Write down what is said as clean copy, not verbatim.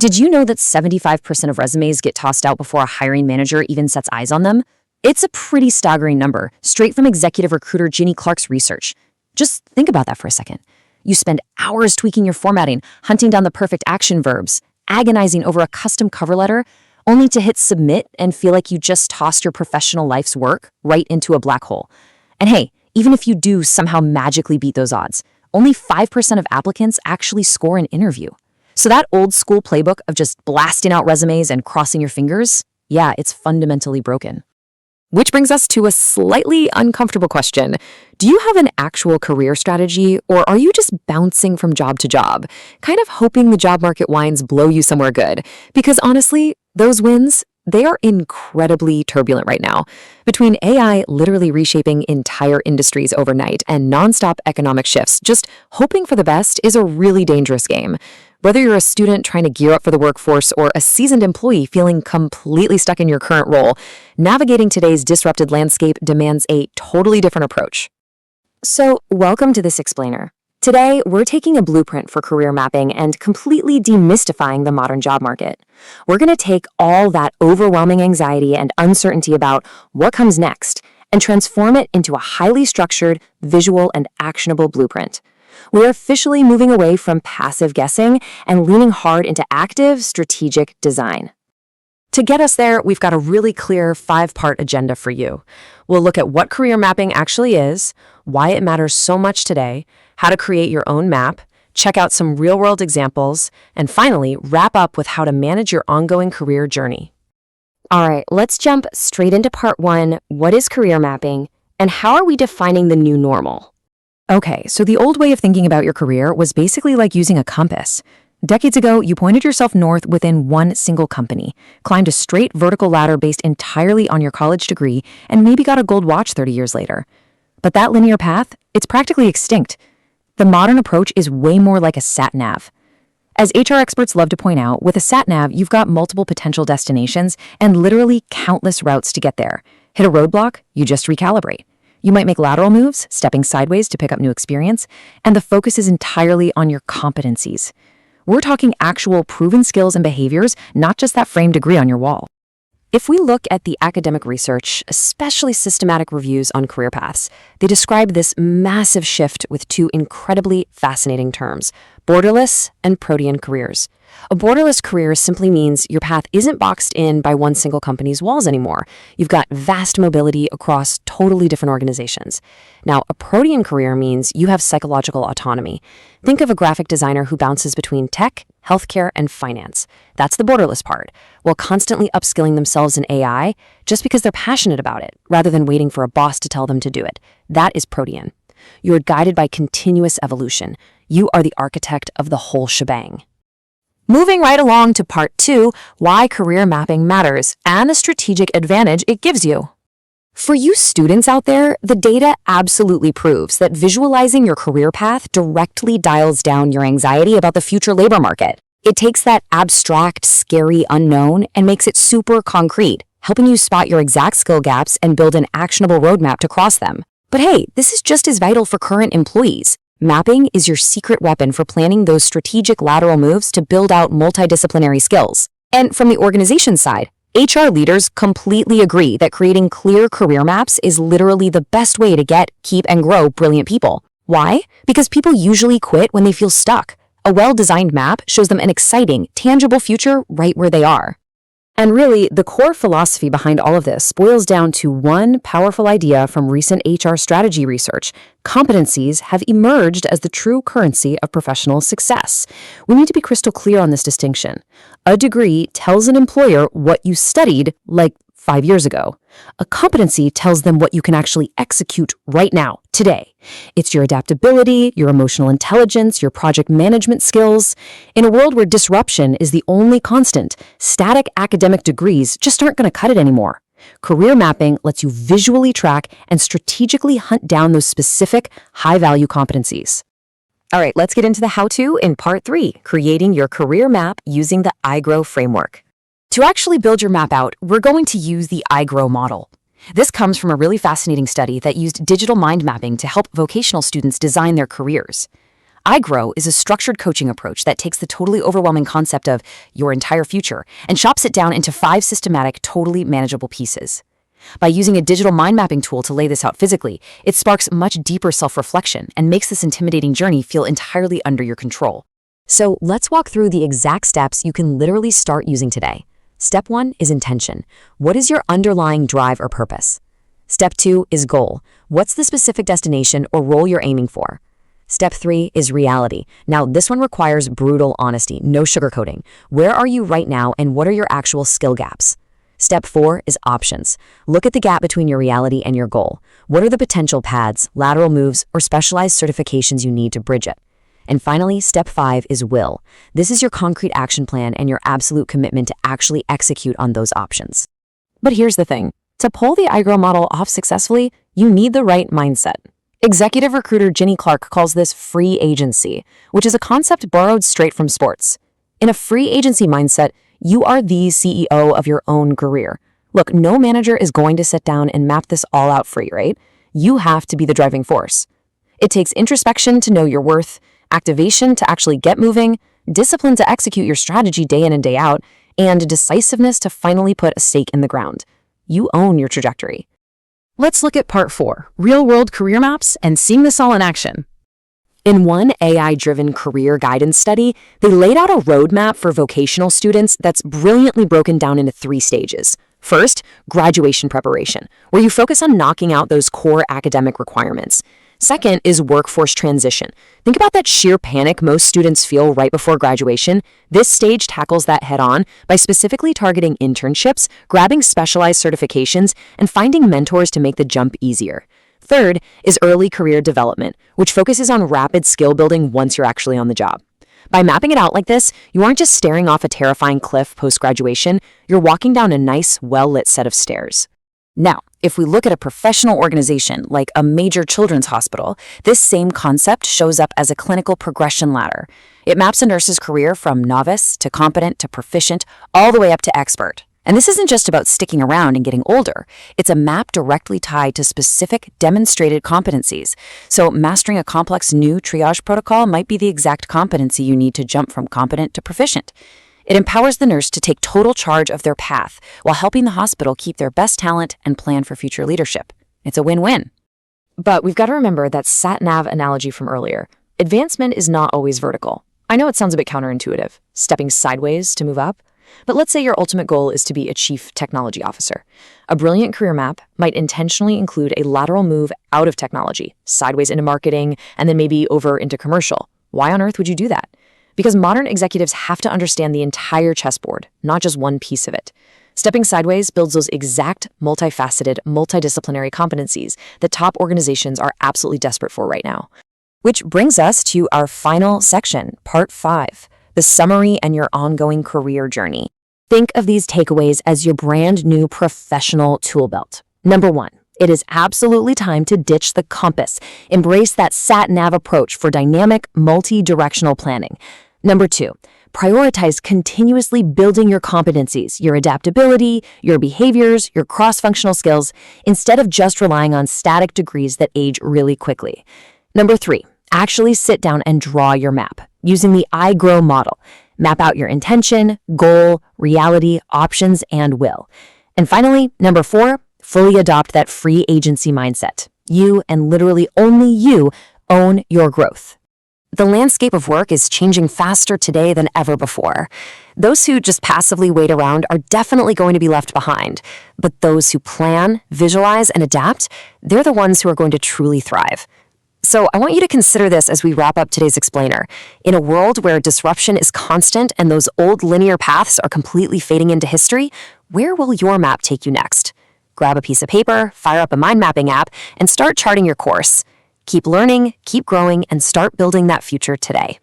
Did you know that 75% of resumes get tossed out before a hiring manager even sets eyes on them? It's a pretty staggering number, straight from executive recruiter Ginny Clark's research. Just think about that for a second. You spend hours tweaking your formatting, hunting down the perfect action verbs, agonizing over a custom cover letter, only to hit submit and feel like you just tossed your professional life's work right into a black hole. And hey, even if you do somehow magically beat those odds, only 5% of applicants actually score an interview. So that old school playbook of just blasting out resumes and crossing your fingers, yeah, it's fundamentally broken. Which brings us to a slightly uncomfortable question. Do you have an actual career strategy, or are you just bouncing from job to job, kind of hoping the job market winds blow you somewhere good? Because honestly, those winds, they are incredibly turbulent right now. Between AI literally reshaping entire industries overnight and nonstop economic shifts, just hoping for the best is a really dangerous game. Whether you're a student trying to gear up for the workforce or a seasoned employee feeling completely stuck in your current role, navigating today's disrupted landscape demands a totally different approach. So, welcome to this explainer. Today, we're taking a blueprint for career mapping and completely demystifying the modern job market. We're going to take all that overwhelming anxiety and uncertainty about what comes next and transform it into a highly structured, visual, and actionable blueprint. We're officially moving away from passive guessing and leaning hard into active, strategic design. To get us there, we've got a really clear 5-part agenda for you. We'll look at what career mapping actually is, why it matters so much today, how to create your own map, check out some real-world examples, and finally, wrap up with how to manage your ongoing career journey. All right, let's jump straight into part 1, what is career mapping, and how are we defining the new normal? Okay, so the old way of thinking about your career was basically like using a compass. Decades ago, you pointed yourself north within one single company, climbed a straight vertical ladder based entirely on your college degree, and maybe got a gold watch 30 years later. But that linear path, it's practically extinct. The modern approach is way more like a satnav. As HR experts love to point out, with a satnav, you've got multiple potential destinations and literally countless routes to get there. Hit a roadblock, you just recalibrate. You might make lateral moves, stepping sideways to pick up new experience, and the focus is entirely on your competencies. We're talking actual proven skills and behaviors, not just that framed degree on your wall. If we look at the academic research, especially systematic reviews on career paths, they describe this massive shift with 2 incredibly fascinating terms: borderless and protean careers. A borderless career simply means your path isn't boxed in by one single company's walls anymore. You've got vast mobility across totally different organizations. Now, a protean career means you have psychological autonomy. Think of a graphic designer who bounces between tech, healthcare, and finance. That's the borderless part, while constantly upskilling themselves in AI just because they're passionate about it, rather than waiting for a boss to tell them to do it. That is protean. You're guided by continuous evolution. You are the architect of the whole shebang. Moving right along to part 2, why career mapping matters and the strategic advantage it gives you. For you students out there, the data absolutely proves that visualizing your career path directly dials down your anxiety about the future labor market. It takes that abstract, scary unknown and makes it super concrete, helping you spot your exact skill gaps and build an actionable roadmap to cross them. But hey, this is just as vital for current employees. Mapping is your secret weapon for planning those strategic lateral moves to build out multidisciplinary skills. And from the organization side, HR leaders completely agree that creating clear career maps is literally the best way to get, keep, and grow brilliant people. Why? Because people usually quit when they feel stuck. A well-designed map shows them an exciting, tangible future right where they are. And really, the core philosophy behind all of this boils down to one powerful idea from recent HR strategy research. Competencies have emerged as the true currency of professional success. We need to be crystal clear on this distinction. A degree tells an employer what you studied, like 5 years ago. A competency tells them what you can actually execute right now, today. It's your adaptability, your emotional intelligence, your project management skills. In a world where disruption is the only constant, static academic degrees just aren't going to cut it anymore. Career mapping lets you visually track and strategically hunt down those specific, high-value competencies. All right, let's get into the how-to in part 3, creating your career map using the iGrow framework. To actually build your map out, we're going to use the iGrow model. This comes from a really fascinating study that used digital mind mapping to help vocational students design their careers. iGrow is a structured coaching approach that takes the totally overwhelming concept of your entire future and chops it down into 5 systematic, totally manageable pieces. By using a digital mind mapping tool to lay this out physically, it sparks much deeper self-reflection and makes this intimidating journey feel entirely under your control. So let's walk through the exact steps you can literally start using today. Step 1 is intention. What is your underlying drive or purpose? Step 2 is goal. What's the specific destination or role you're aiming for? Step 3 is reality. Now, this one requires brutal honesty, no sugarcoating. Where are you right now and what are your actual skill gaps? Step 4 is options. Look at the gap between your reality and your goal. What are the potential paths, lateral moves, or specialized certifications you need to bridge it? And finally, step 5 is will. This is your concrete action plan and your absolute commitment to actually execute on those options. But here's the thing. To pull the iGrow model off successfully, you need the right mindset. Executive recruiter Ginny Clark calls this free agency, which is a concept borrowed straight from sports. In a free agency mindset, you are the CEO of your own career. Look, no manager is going to sit down and map this all out for you, right? You have to be the driving force. It takes introspection to know your worth, activation to actually get moving, discipline to execute your strategy day in and day out, and decisiveness to finally put a stake in the ground. You own your trajectory. Let's look at part 4, real-world career maps and seeing this all in action. In one AI-driven career guidance study, they laid out a roadmap for vocational students that's brilliantly broken down into 3 stages. First, graduation preparation, where you focus on knocking out those core academic requirements. Second is workforce transition. Think about that sheer panic most students feel right before graduation. This stage tackles that head-on by specifically targeting internships, grabbing specialized certifications, and finding mentors to make the jump easier. Third is early career development, which focuses on rapid skill building once you're actually on the job. By mapping it out like this, you aren't just staring off a terrifying cliff post-graduation, you're walking down a nice, well-lit set of stairs. Now, if we look at a professional organization like a major children's hospital, this same concept shows up as a clinical progression ladder. It maps a nurse's career from novice to competent to proficient, all the way up to expert. And this isn't just about sticking around and getting older. It's a map directly tied to specific demonstrated competencies. So mastering a complex new triage protocol might be the exact competency you need to jump from competent to proficient. It empowers the nurse to take total charge of their path while helping the hospital keep their best talent and plan for future leadership. It's a win-win. But we've got to remember that satnav analogy from earlier. Advancement is not always vertical. I know it sounds a bit counterintuitive, stepping sideways to move up. But let's say your ultimate goal is to be a chief technology officer. A brilliant career map might intentionally include a lateral move out of technology, sideways into marketing, and then maybe over into commercial. Why on earth would you do that? Because modern executives have to understand the entire chessboard, not just one piece of it. Stepping sideways builds those exact multifaceted, multidisciplinary competencies that top organizations are absolutely desperate for right now. Which brings us to our final section, part 5, the summary and your ongoing career journey. Think of these takeaways as your brand new professional tool belt. Number 1. It is absolutely time to ditch the compass. Embrace that sat-nav approach for dynamic, multi-directional planning. Number 2, prioritize continuously building your competencies, your adaptability, your behaviors, your cross-functional skills, instead of just relying on static degrees that age really quickly. Number 3, actually sit down and draw your map using the iGrow model. Map out your intention, goal, reality, options, and will. And finally, number 4, fully adopt that free agency mindset. You, and literally only you, own your growth. The landscape of work is changing faster today than ever before. Those who just passively wait around are definitely going to be left behind. But those who plan, visualize, and adapt, they're the ones who are going to truly thrive. So I want you to consider this as we wrap up today's explainer. In a world where disruption is constant and those old linear paths are completely fading into history, where will your map take you next? Grab a piece of paper, fire up a mind mapping app, and start charting your course. Keep learning, keep growing, and start building that future today.